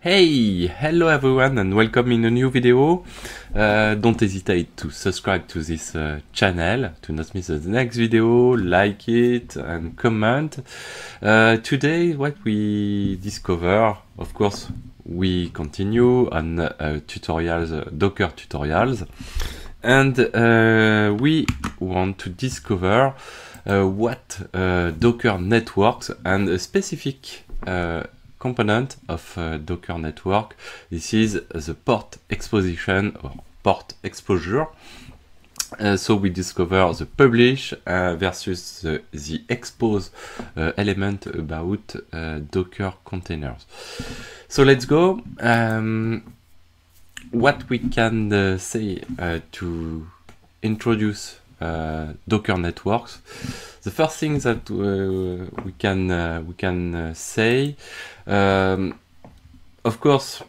Hey, hello everyone and welcome in a new video. Don't hesitate to subscribe to this channel to not miss the next video, like it and comment. Today what we discover, of course, we continue on tutorials, Docker tutorials, and we want to discover what Docker networks and a specific component of Docker network. This is the port exposition or port exposure. So we discover the publish versus the expose element about Docker containers. So let's go. What we can say to introduce Docker networks. The first thing that we can say, of course,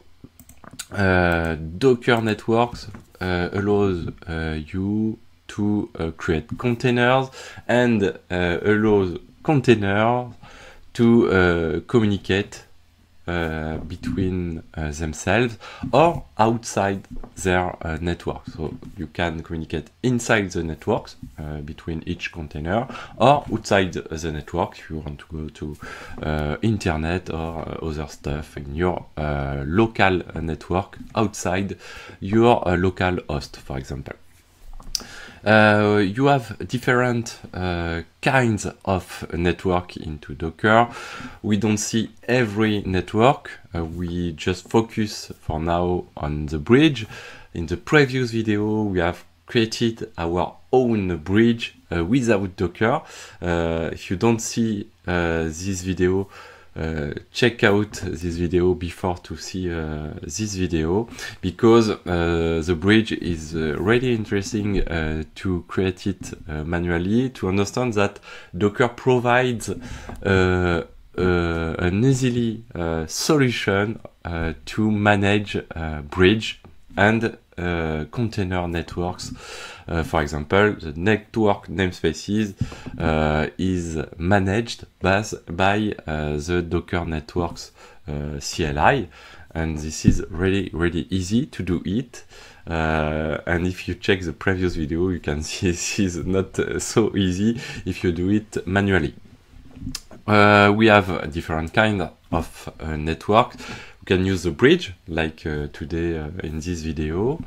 Docker networks allows you to create containers and allows containers to communicate between themselves or outside their network. So you can communicate inside the networks between each container or outside the network if you want to go to internet or other stuff in your local network outside your local host, for example. You have different kinds of network into Docker. We don't see every network. We just focus for now on the bridge. In the previous video, we have created our own bridge without Docker. If you don't see this video, check out this video before to see this video, because the bridge is really interesting to create it manually, to understand that Docker provides an easily solution to manage bridge and container networks. For example, the network namespaces is managed by the Docker networks CLI, and this is really easy to do it. And if you check the previous video, you can see this is not so easy if you do it manually. We have a different kind of network. We can use the bridge, like today in this video.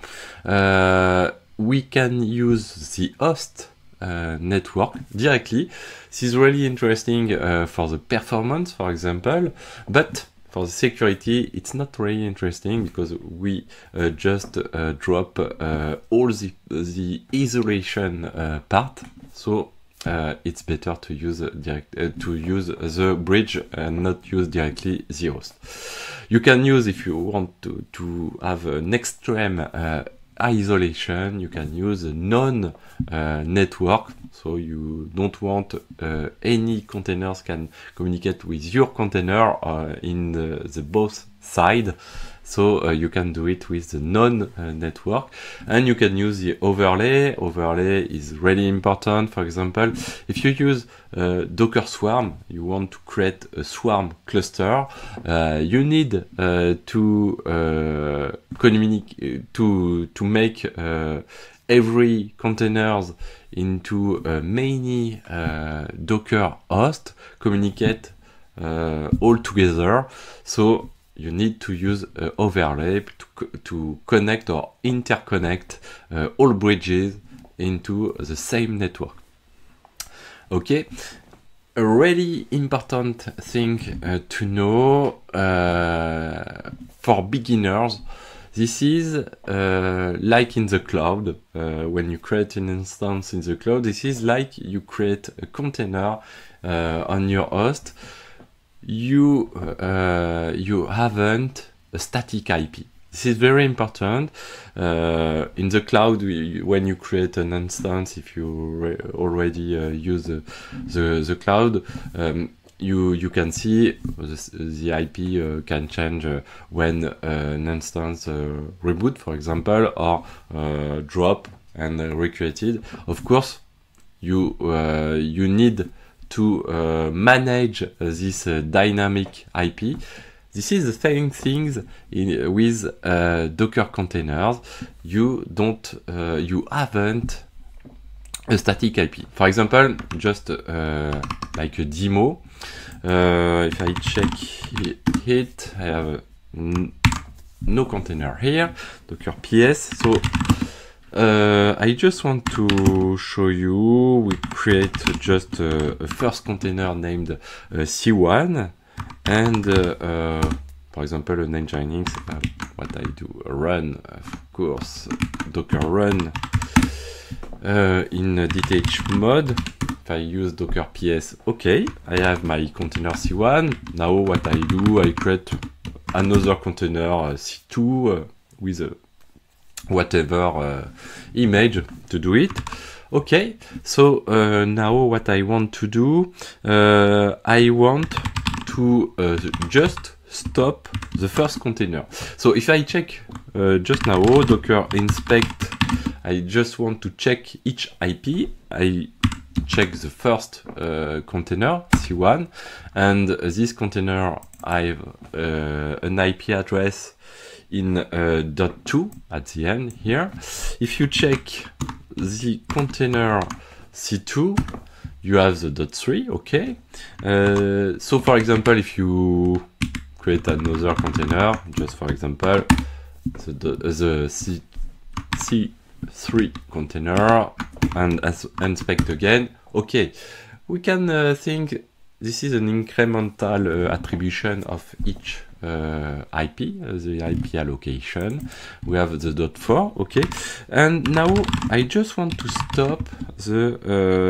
We can use the host network directly. This is really interesting for the performance, for example, but for the security, it's not really interesting because we just drop all the isolation part. So it's better to use the bridge and not use directly the host. You can use, if you want to have an extreme isolation, you can use a non-network. So you don't want any containers can communicate with your container in the both side. So you can do it with the non-network, and you can use the overlay. Overlay is really important. For example, if you use Docker Swarm, you want to create a Swarm cluster, you need to communicate to make every containers into many Docker hosts communicate all together. So you need to use overlay to connect or interconnect all bridges into the same network. Okay, a really important thing to know for beginners. This is like in the cloud. When you create an instance in the cloud, this is like you create a container on your host. You haven't a static IP. This is very important. In the cloud, when you create an instance, if you already use the cloud, you can see the IP can change when an instance reboot, for example, or drop and recreated. Of course, you need to manage this dynamic IP. This is the same things with Docker containers. You haven't a static IP. For example, just like a demo, if I check it, I have no container here, Docker PS. So I just want to show you, we create just a first container named C1, and for example, a Nginx, what I do, run, of course, Docker run in detached mode. If I use Docker PS, okay, I have my container C1. Now what I do, I create another container C2 with whatever image to do it. Okay, so now what I want to do, I want to just stop the first container. So if I check just now, Docker inspect, I just want to check each IP. I check the first container, C1, and this container I have an IP address in .2 at the end here. If you check the container C2, you have the .3, okay. So for example, if you create another container, just for example, the C3 container, and inspect again, okay, we can think this is an incremental attribution of each IP, the IP allocation. We have the .4, okay, and now I just want to stop the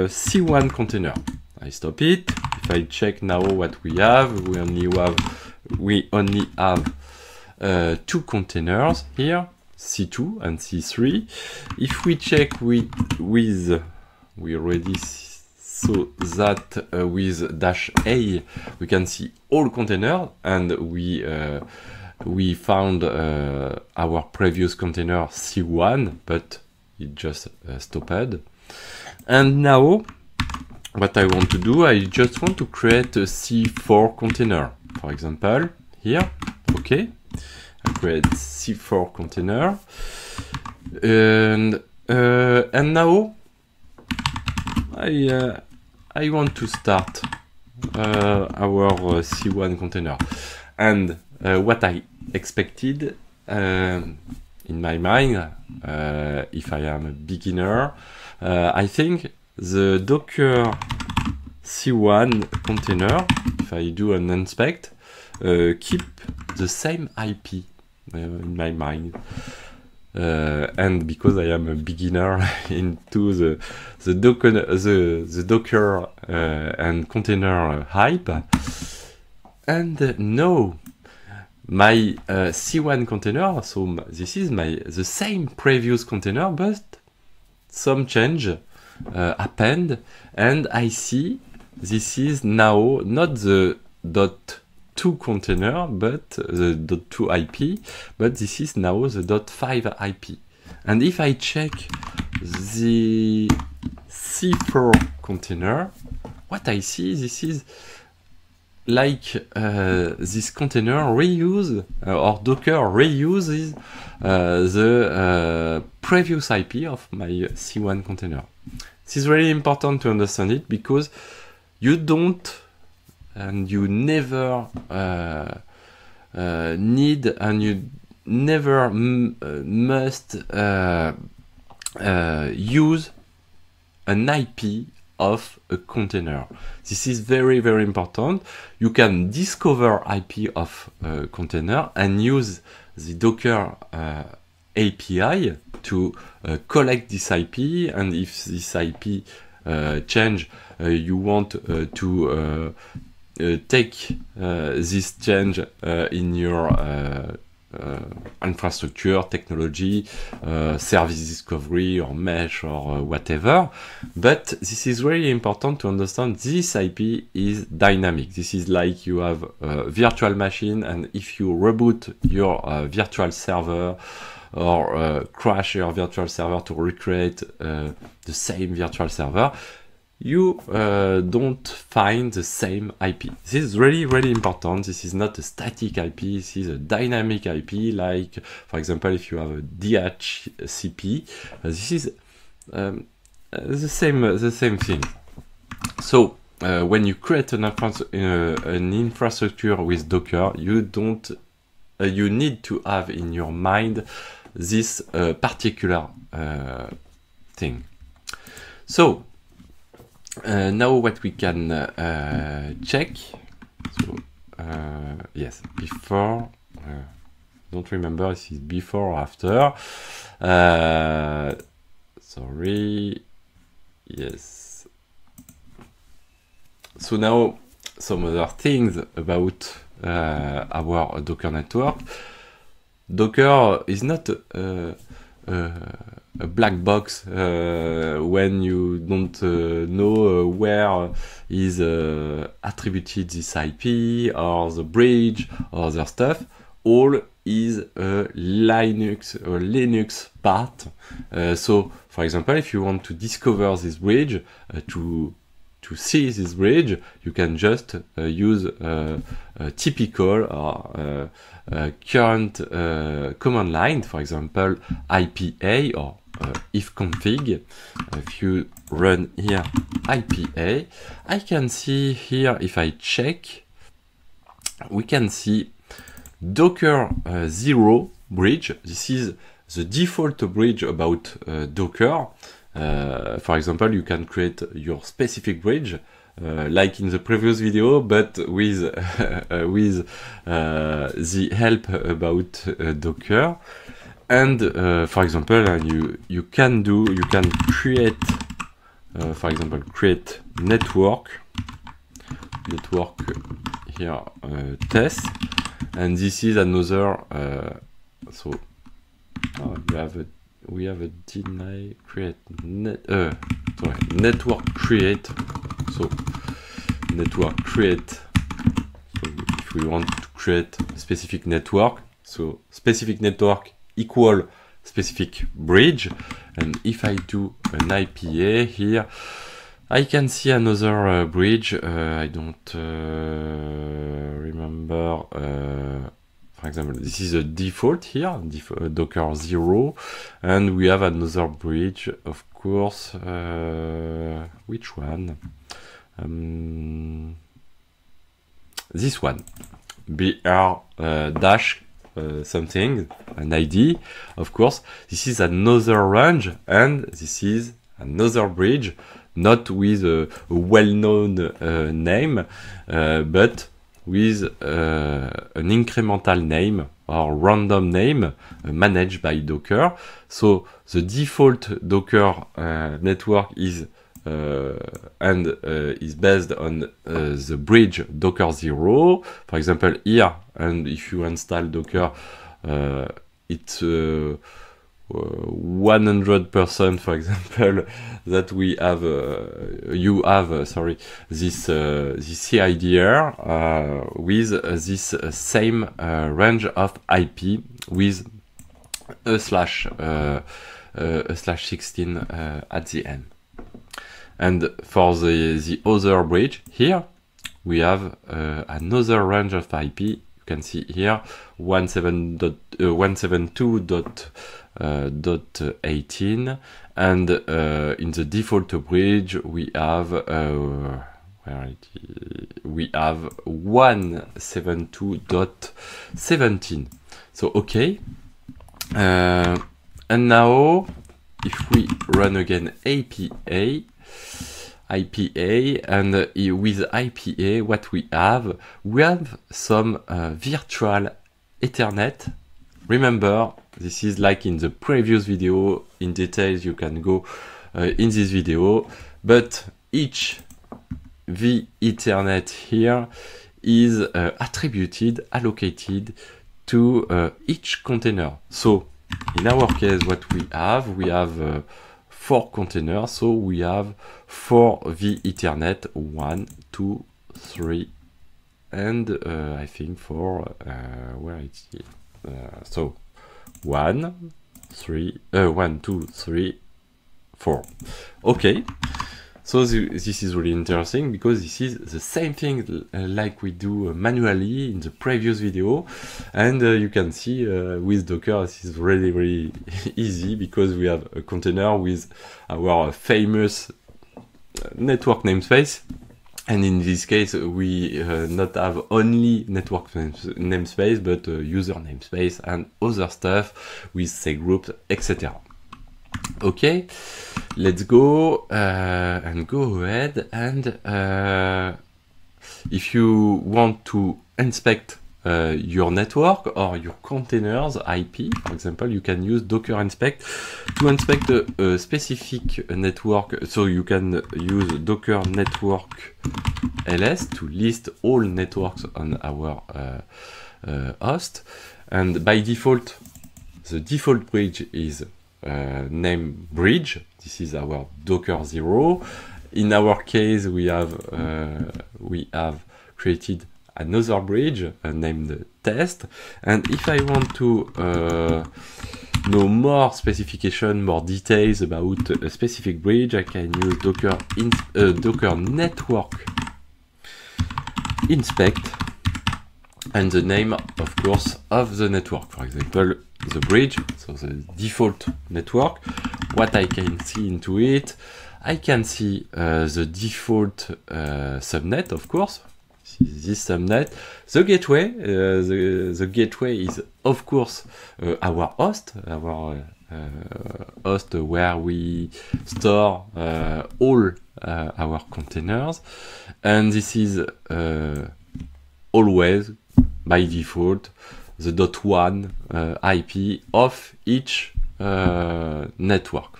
C1 container. I stop it. If I check now what we have, we only have two containers here, C2 and C3. If we check we already saw that with -A, we can see all containers, and we found our previous container C1, but it just stopped. And now what I want to do, I just want to create a C4 container. For example, here, okay, I create C4 container, and now I want to start our C1 container. And what I expected in my mind, if I am a beginner, I think the Docker C1 container, if I do an inspect, keep the same IP in my mind. And because I am a beginner into the Docker and container hype, and no, my C1 container, so this is the same previous container, but some change happened, and I see this is now not the .2 container, but the .2 IP, but this is now the .5 IP. And if I check the C4 container, what I see, this is like this container reuse, or Docker reuses the previous IP of my C1 container. This is really important to understand it, because you don't and you never need, and you never must use an IP of a container. This is very, very important. You can discover IP of a container and use the Docker API to collect this IP, and if this IP change, you want to take this change in your infrastructure, technology, service discovery, or mesh, or whatever. But this is really important to understand this IP is dynamic. This is like you have a virtual machine, and if you reboot your virtual server, or crash your virtual server to recreate the same virtual server, you don't find the same IP. This is really, really important. This is not a static IP. This is a dynamic IP. Like, for example, if you have a DHCP, this is the same thing. So when you create an infrastructure with Docker, you need to have in your mind this particular thing. So now what we can check. So yes, before. Don't remember if it's before or after. Sorry. Yes. So now some other things about our Docker network. Docker is not a black box when you don't know where is attributed this IP or the bridge or other stuff. All is a Linux part. So, for example, if you want to discover this bridge, to see this bridge, you can just use a typical or current command line, for example, IPA or ifconfig. If you run here IPA, I can see here, if I check, we can see Docker 0 bridge. This is the default bridge about Docker. For example, you can create your specific bridge, like in the previous video, but with the help about Docker. And for example, you can create, for example, create network here test, and this is another. So we have a deny create network create. So network create. So if we want to create a specific network, so specific network equal specific bridge, and if I do an IPA here, I can see another bridge. I don't remember. For example, this is a default here, Docker 0, and we have another bridge, of course. Which one? This one, BR dash something, an ID, of course. This is another range, and this is another bridge, not with a well-known name, but with an incremental name or random name managed by Docker. So the default Docker network is is based on the bridge Docker 0. For example, here, and if you install Docker, it's 100%, for example, that we have you have this CIDR with this same range of IP with a slash 16 at the end. And for the other bridge here, we have another range of IP. You can see here 172.18, and in the default bridge we have 172.17. So okay, and now if we run again IPA, and with IPA, what we have some virtual Ethernet. Remember, this is like in the previous video. In details, you can go in this video, but each vEthernet here is allocated to each container. So in our case, what we have 4 containers, so we have 4 vEthernet, 1, 2, 3, and I think 4. Where it's so 1, 2, 3, 4. Okay. So this is really interesting because this is the same thing like we do manually in the previous video, and you can see with Docker this is really easy because we have a container with our famous network namespace, and in this case we not have only network namespace but user namespace and other stuff with cgroups, etc. Okay, let's go and go ahead, and if you want to inspect your network or your containers IP, for example, you can use Docker inspect to inspect a specific network. So you can use Docker network ls to list all networks on our host, and by default the default bridge is name bridge. This is our Docker 0. In our case, we have created another bridge named test. And if I want to know more specification, more details about a specific bridge, I can use Docker network inspect and the name, of course, of the network. For example, the bridge, so the default network, what I can see into it. I can see the default subnet, of course, this subnet. The gateway, the gateway is, of course, our host where we store all our containers, and this is always, by default, the .1 IP of each network.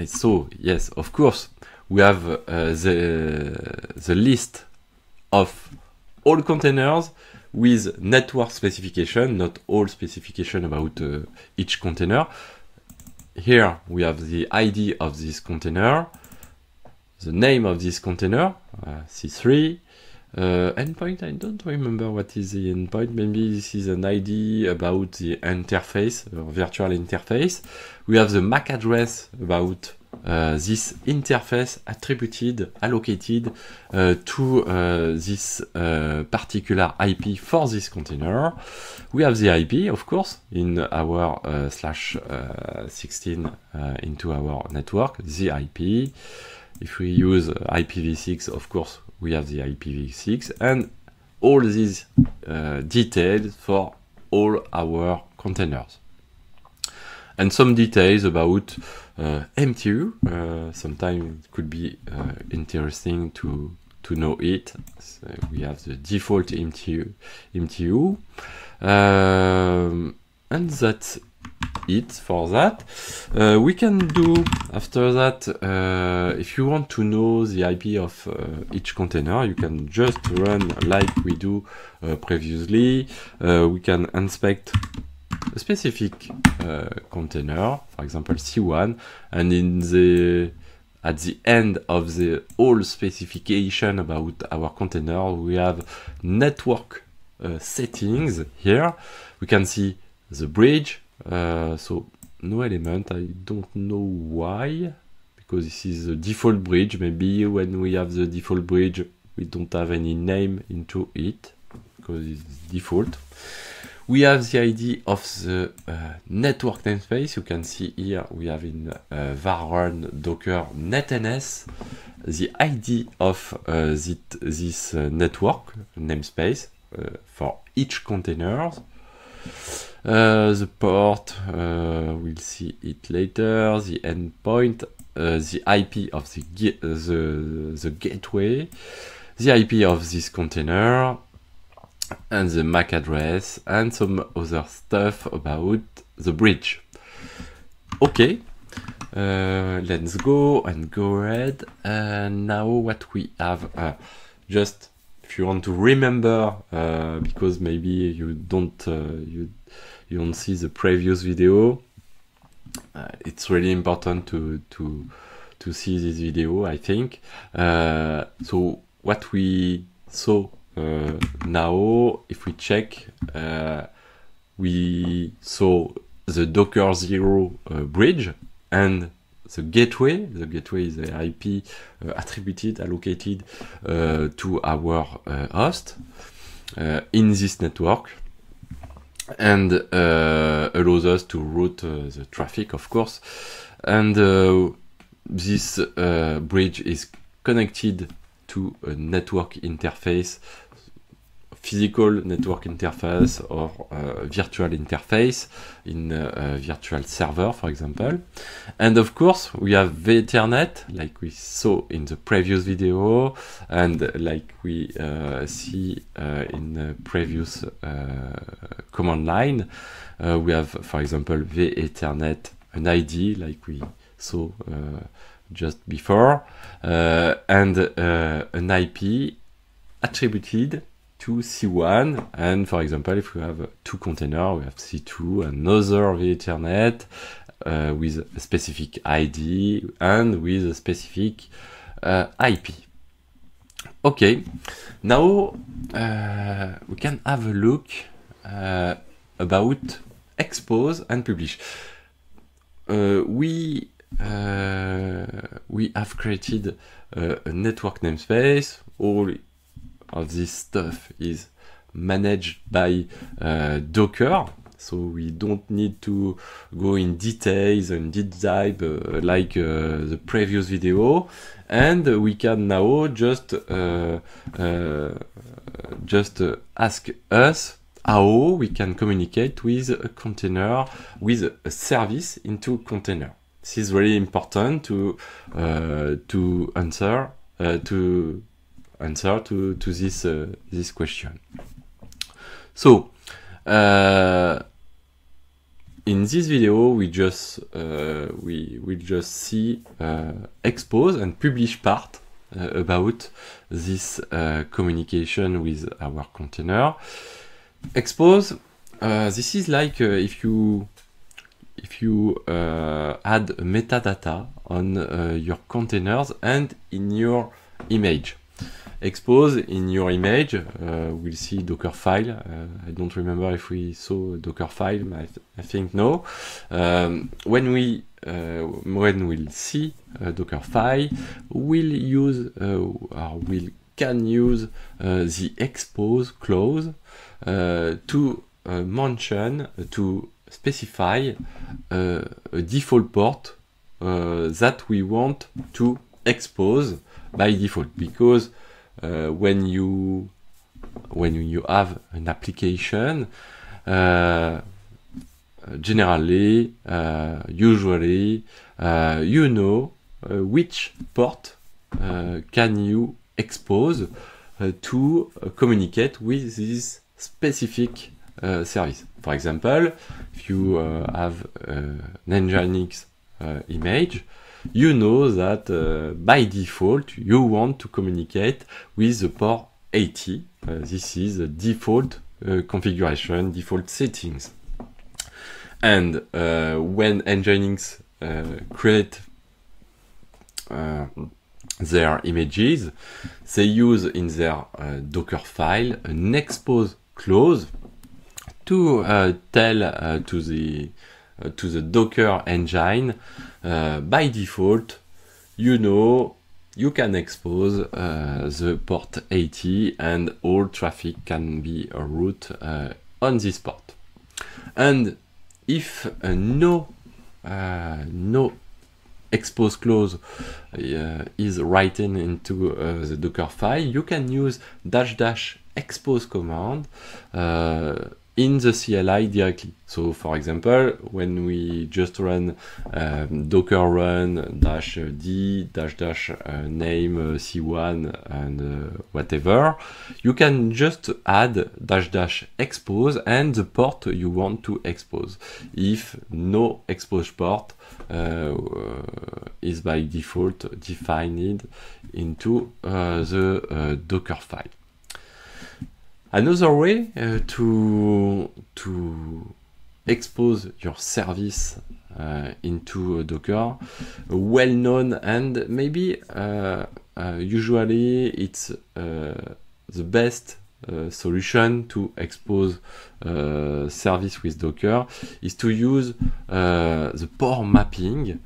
So yes, of course, we have the list of all containers with network specification, not all specification about each container. Here we have the ID of this container, the name of this container, C3. Endpoint, I don't remember what is the endpoint. Maybe this is an ID about the interface, virtual interface. We have the MAC address about this interface attributed, allocated to this particular IP for this container. We have the IP, of course, in our /16 into our network, the IP. If we use IPv6, of course, we have the IPv6, and all these details for all our containers. And some details about MTU. Sometimes it could be interesting to know it. So we have the default MTU. And that's it for that. We can do after that, if you want to know the IP of each container, you can just run like we do previously. We can inspect a specific container, for example C1, and at the end of the whole specification about our container, we have network settings. Here we can see the bridge. So no element, I don't know why, because this is the default bridge. Maybe when we have the default bridge, we don't have any name into it, because it's default. We have the ID of the network namespace. You can see here we have in var1 docker netns the ID of this network namespace for each container. The port, we'll see it later. The endpoint, the IP of the gateway, the IP of this container, and the MAC address, and some other stuff about the bridge. Okay, let's go ahead. Now what we have, just if you want to remember, because maybe you don't see the previous video, it's really important to see this video, I think. So what we saw now, if we check, we saw the Docker 0 bridge and the gateway. The gateway is the IP attributed, allocated to our host in this network, and allows us to route the traffic, of course. And this bridge is connected to a network interface, physical network interface or virtual interface in a virtual server, for example. And of course, we have the Ethernet, like we saw in the previous video, and like we see in the previous command line. We have, for example, the Ethernet, an ID, like we saw just before, and an IP attributed to C1, and for example, if we have two containers, we have C2, another Ethernet with a specific ID and with a specific IP. Okay, now we can have a look about expose and publish. We have created a network namespace. All of this stuff is managed by Docker, so we don't need to go in details and deep dive like the previous video, and we can now just ask us how we can communicate with a container, with a service into container. This is really important to answer to this question. So in this video we will just see expose and publish part about this communication with our container. Expose, this is like if you add metadata on your containers and in your image. Expose in your image, we'll see Dockerfile. I don't remember if we saw Dockerfile, I think no. When we'll see Dockerfile, we can use the expose clause to mention, to specify a default port that we want to expose by default, because when you have an application, generally, usually, you know which port can you expose to communicate with this specific service. For example, if you have an Nginx image, you know that by default you want to communicate with the port 80. This is the default configuration, default settings. And when Nginx create their images, they use in their Docker file an expose clause to tell to the Docker engine, by default, you know, you can expose the port 80 and all traffic can be routed on this port. And if no expose clause is written into the Docker file, you can use --expose command in the CLI directly. So for example, when we just run docker run -d -name c1 and whatever, you can just add --expose and the port you want to expose, if no expose port is by default defined into the Docker file. Another way to expose your service into Docker, well known, and maybe usually it's the best solution to expose service with Docker, is to use the port mapping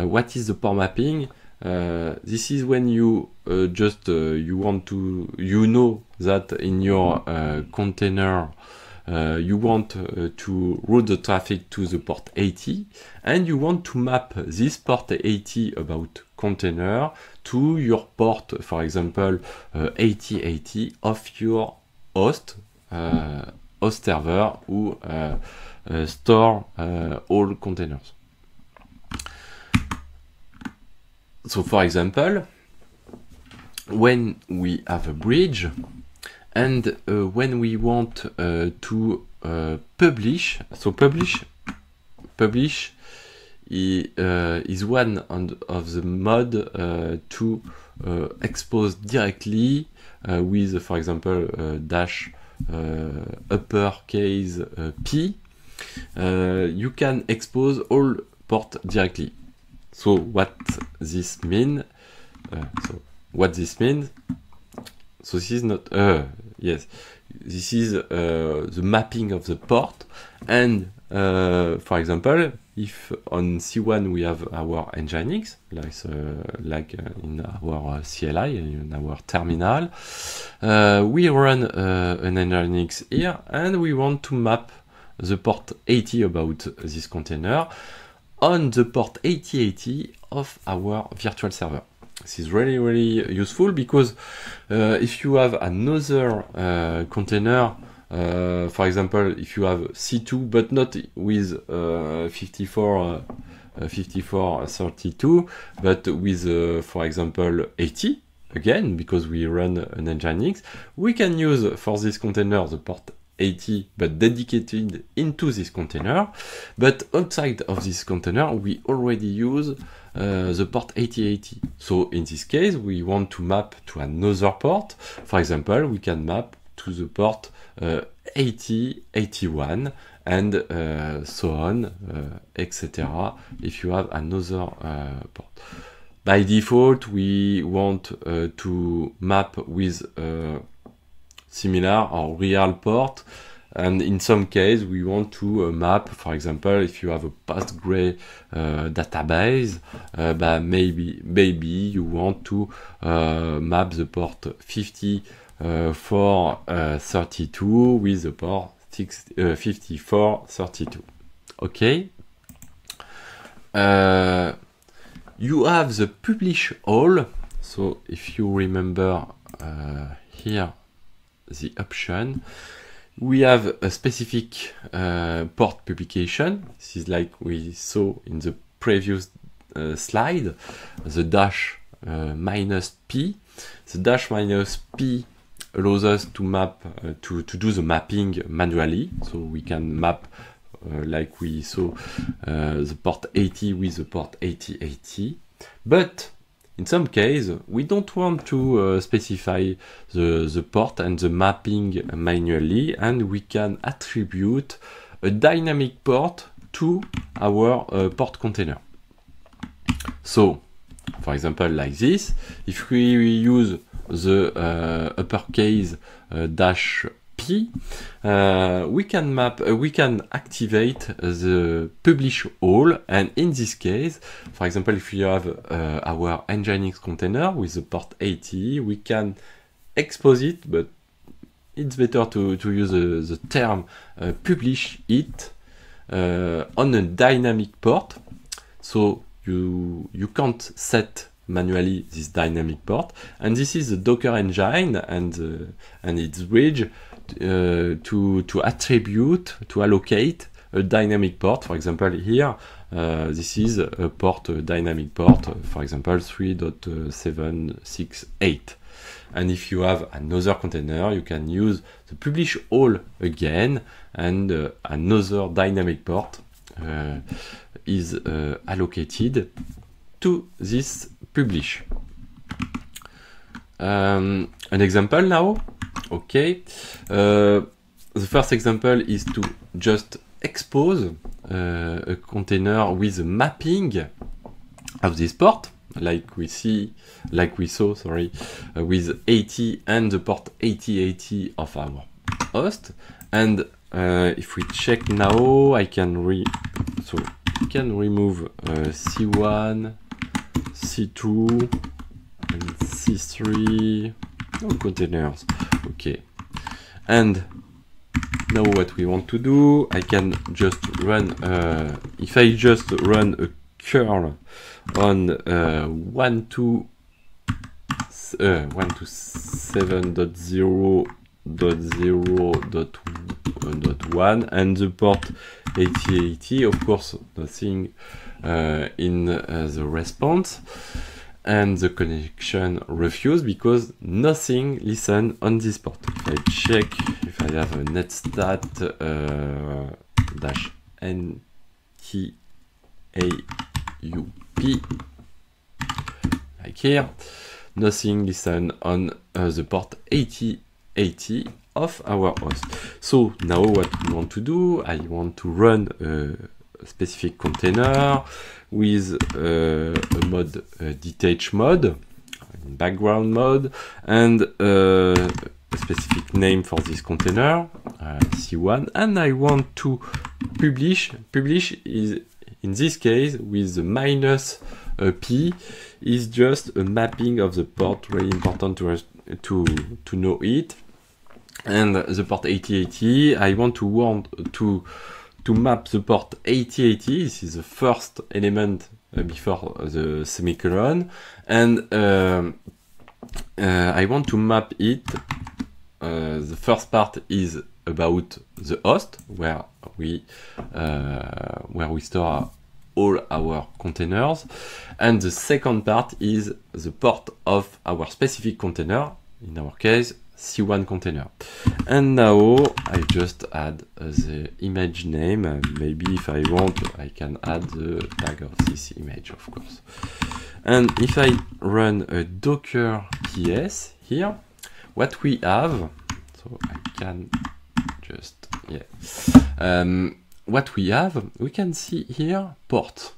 What is the port mapping? This is when you you want to, you know that in your container you want to route the traffic to the port 80, and you want to map this port 80 about container to your port, for example, 8080 of your host server who store all containers. So, for example, when we have a bridge, and when we want to publish, so publish is one of the mode to expose directly with, for example, dash uppercase P. You can expose all port directly. So what this means? So this is not yes, this is the mapping of the port, and for example, if on C1 we have our Nginx, like in our CLI, in our terminal, we run an Nginx here, and we want to map the port 80 about this container on the port 8080 of our virtual server. This is really, really useful because if you have another container, for example, if you have C2 but not with 5432, but with, for example, 80, again, because we run an Nginx, we can use for this container the port 80 but dedicated into this container, but outside of this container we already use the port 8080. So in this case we want to map to another port. For example, we can map to the port 8081 and so on, etc. if you have another port. By default we want to map with similar or real port, and in some case we want to map, for example, if you have a Postgre database, maybe you want to map the port 5432 with the port 5432. Okay. You have the publish all. So if you remember here the option, we have a specific port publication. This is like we saw in the previous slide, the dash minus P. The dash minus P allows us to map, to do the mapping manually. So we can map like we saw the port 80 with the port 8080. But in some case, we don't want to specify the port and the mapping manually, and we can attribute a dynamic port to our port container. So, for example, like this, if we use the uppercase dash P, we can activate the publish all, and in this case, for example, if we have our Nginx container with the port 80, we can expose it, but it's better to use the term publish it on a dynamic port. So you can't set manually this dynamic port, and this is the Docker engine and its bridge to attribute, to allocate a dynamic port. For example, here this is a port, dynamic port, for example 3.768. And if you have another container, you can use the publish all again, and another dynamic port is allocated to this publish. An example now. Okay, the first example is to just expose a container with a mapping of this port, like we saw, with 80 and the port 8080 of our host. And if we check now, I can can remove C1, C2, and C3, no containers. Okay, and now what we want to do, I can just run, if I just run a curl on 127.0.0.1 and the port 8080, of course nothing in the response, and the connection refused because nothing listen on this port. If I check if I have a netstat dash NTAUP, like here, nothing listen on the port 8080 of our host. So now what we want to do, I want to run a specific container with a mode, detach mode, background mode, and a specific name for this container, C1, and I want to publish is in this case with the minus P is just a mapping of the port, really important to us to know it. And the port 8080, I want to map the port 8080, this is the first element before the semicolon, and I want to map it. The first part is about the host, where we store all our containers, and the second part is the port of our specific container, in our case C1 container. And now I just add the image name, maybe if I want I can add the tag of this image, of course. And if I run a docker ps here, what we have, so I can just, what we have, we can see here port.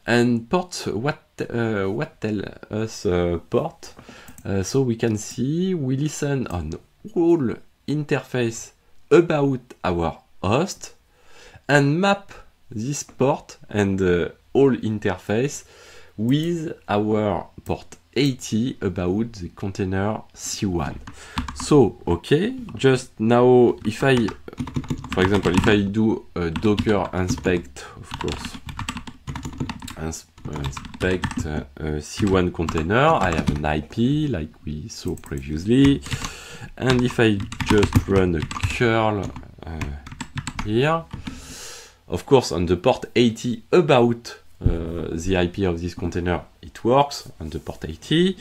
And port, what tell us port? So we can see we listen on all interface about our host and map this port and all interface with our port 80 about the container C1. So, okay, just now if I, for example, if I do a docker inspect, of course, inspect C1 container, I have an IP like we saw previously, and if I just run a curl here, of course on the port 80 about the IP of this container, it works on the port 80,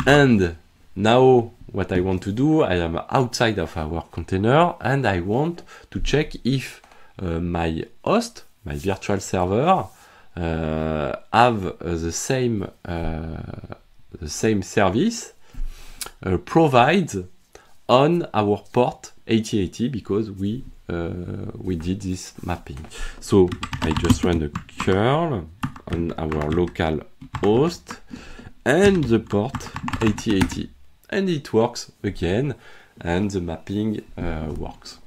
and now what I want to do, I am outside of our container and I want to check if my host, my virtual server, have the same service provides on our port 8080 because we did this mapping. So I just run a curl on our local host and the port 8080, and it works again, and the mapping works.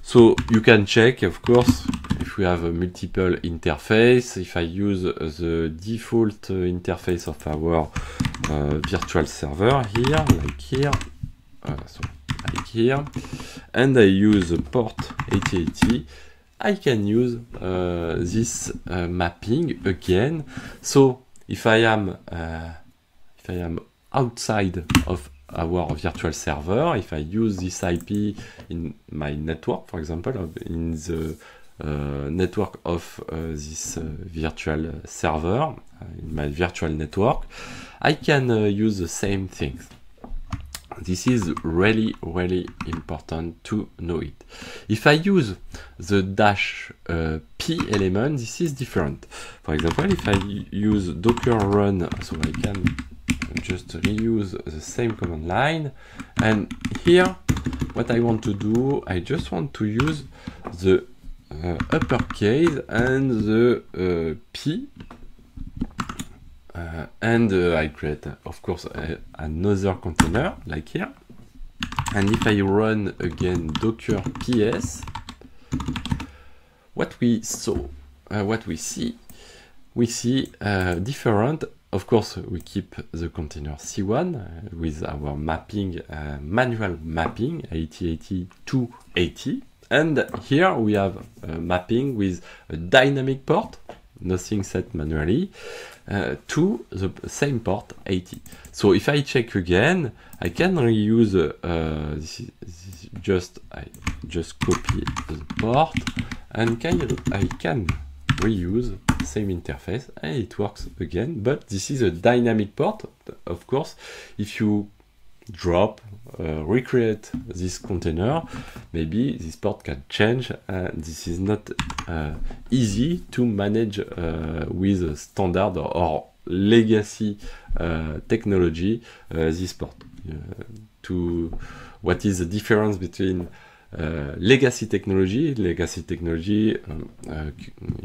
So you can check, of course, if we have a multiple interface. If I use the default interface of our virtual server here, like here, and I use the port 8080, I can use this mapping again. So if I am outside of our virtual server, if I use this IP in my network, for example, in the network of this virtual server, in my virtual network, I can use the same things. This is really, really important to know it. If I use the dash p element, this is different. For example, if I use docker run, so I can just reuse the same command line, and here what I want to do, I just want to use the uppercase and the p, and I create, of course, another container like here, and if I run again docker ps, what we saw what we see different. Of course, we keep the container C1 with our mapping, manual mapping, 8080 to 80. And here we have mapping with a dynamic port, nothing set manually, to the same port 80. So if I check again, I can reuse I just copy the port and I can reuse same interface and it works again. But this is a dynamic port. Of course, if you drop, recreate this container, maybe this port can change. This is not easy to manage with standard or legacy technology, this port. What is the difference between legacy technology? Legacy technology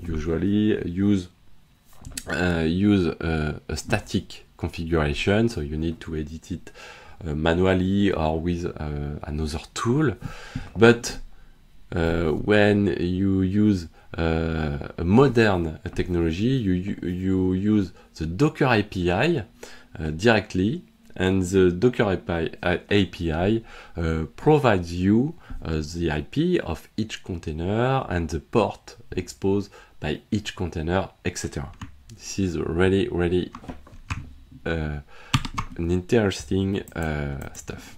usually use a static configuration, so you need to edit it manually or with another tool. But when you use a modern technology, you use the Docker API directly, and the Docker API provides you the IP of each container and the port exposed by each container, etc. This is really an interesting stuff.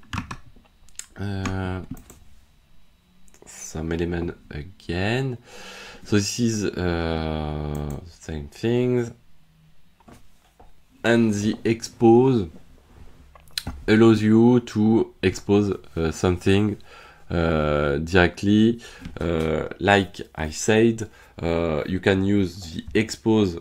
Some element again. So this is same things, and the expose allows you to expose something directly. Like I said, you can use the expose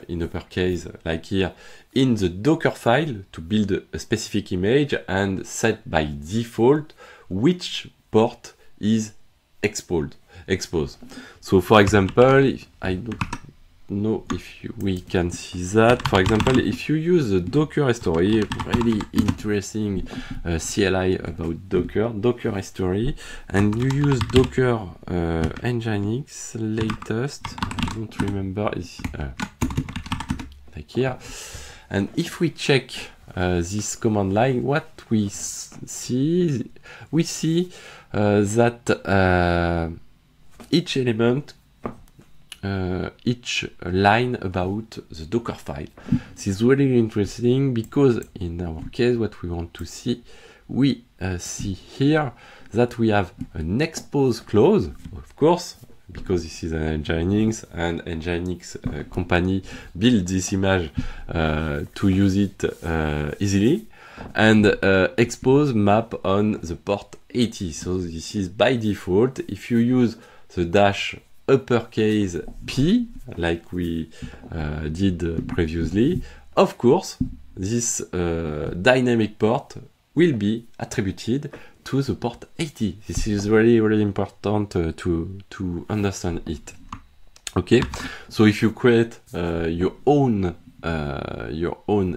in uppercase, like here, in the Docker file to build a specific image and set by default which port is exposed. So for example, I don't know if we can see that. For example, if you use the Docker history, really interesting CLI about Docker history, and you use Docker Nginx latest, I don't remember, like here. And if we check this command line, what we see that each element, each line about the Docker file. This is really interesting because in our case, what we want to see, we see here that we have an expose clause, of course, because this is an Nginx, and Nginx company build this image to use it easily, and expose map on the port 80. So this is by default. If you use the dash uppercase P, like we did previously, of course, this dynamic port will be attributed to the port 80. This is really important to understand it. Okay, so if you create your own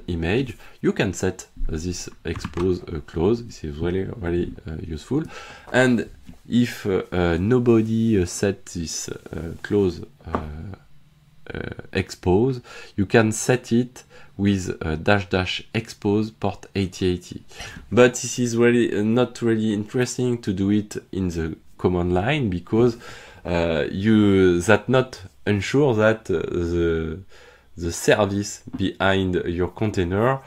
image, you can set this expose clause. This is really useful. And if nobody set this clause expose, you can set it with dash expose port 8080. But this is really not really interesting to do it in the command line, because you not ensure that the service behind your container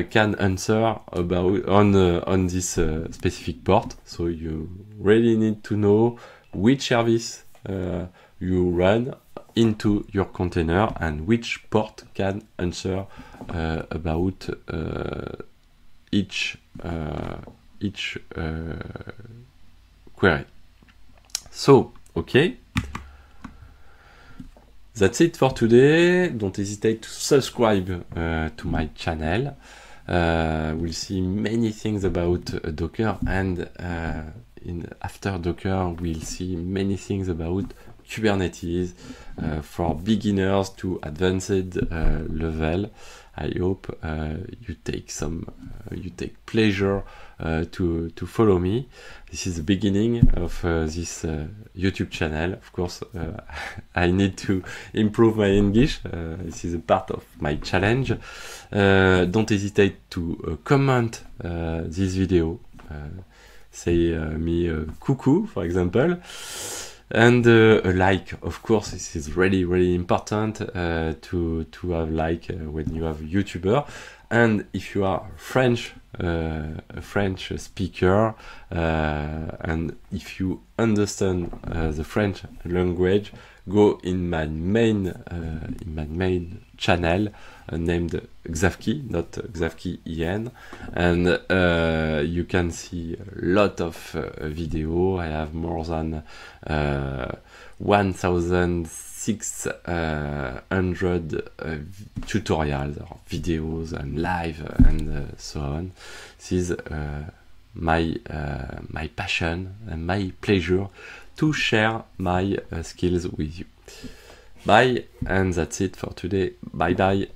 can answer about on this specific port. So you really need to know which service you run into your container and which port can answer about each query. So, okay. That's it for today. Don't hesitate to subscribe to my channel. We'll see many things about Docker, and after Docker, we'll see many things about Kubernetes for beginners to advanced level. I hope you take pleasure to follow me. This is the beginning of this YouTube channel. Of course, I need to improve my English. This is a part of my challenge. Don't hesitate to comment this video. Say me coucou, for example. And a like, of course, this is really, really important to have like when you have a YouTuber. And if you are French, a French speaker, and if you understand the French language, go in my main channel named Xavki, not Xavki EN, and you can see a lot of video. I have more than 1,600 tutorials or videos and live and so on. This is my passion and my pleasure to share my skills with you. Bye, and that's it for today. Bye bye.